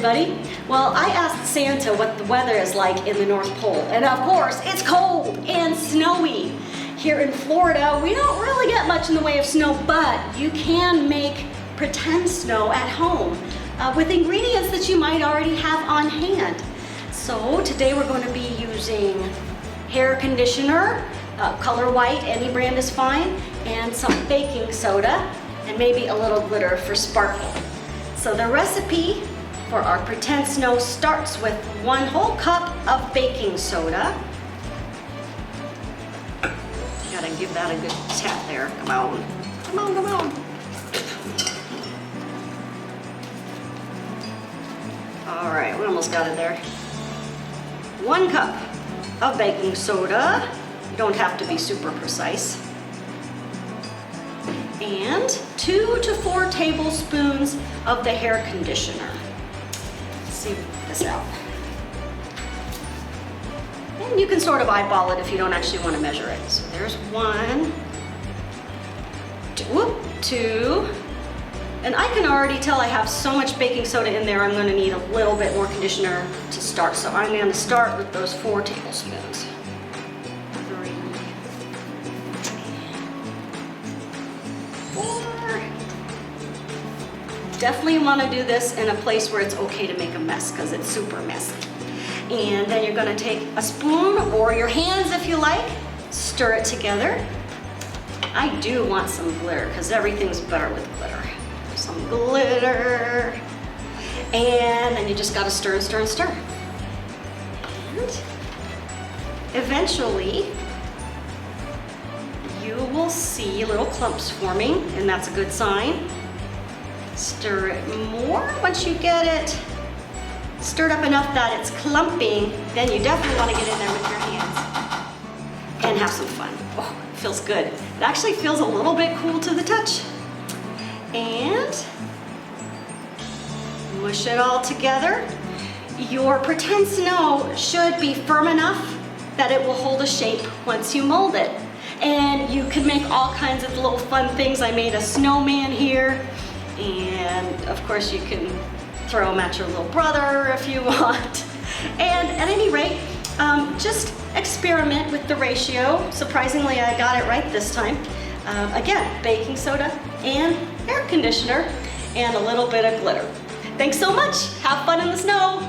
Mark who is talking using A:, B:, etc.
A: everybody. Well, I asked Santa what the weather is like in the North Pole, and of course, it's cold and snowy. Here in Florida, we don't really get much in the way of snow, but you can make pretend snow at home with ingredients that you might already have on hand. So today we're going to be using hair conditioner, color white, any brand is fine, and some baking soda, and maybe a little glitter for sparkle. So the recipe for our pretend snow starts with 1 whole cup of baking soda. Gotta give that a good tap there. Come on, come on, come on. All right, we almost got it there. 1 cup of baking soda. You don't have to be super precise. And 2 to 4 tablespoons of the hair conditioner. Let's see this out. And you can sort of eyeball it if you don't actually want to measure it. So there's 1, 2, and I can already tell I have so much baking soda in there, I'm going to need a little bit more conditioner to start. So I'm going to start with those 4 tablespoons. 3, 4. Definitely want to do this in a place where it's okay to make a mess because it's super messy. And then you're going to take a spoon or your hands if you like, stir it together. I do want some glitter because everything's better with glitter. Some glitter. And then you just got to stir and stir and stir. And eventually you will see little clumps forming, and that's a good sign. Stir it more. Once you get it stirred up enough that it's clumping, then you definitely want to get in there with your hands and have some fun. Oh, it feels good. It actually feels a little bit cool to the touch. And mush it all together. Your pretend snow should be firm enough that it will hold a shape once you mold it. And you can make all kinds of little fun things. I made a snowman here. And of course you can throw them at your little brother if you want. And at any rate, just experiment with the ratio. Surprisingly, I got it right this time. Again, baking soda and air conditioner and a little bit of glitter. Thanks so much. Have fun in the snow.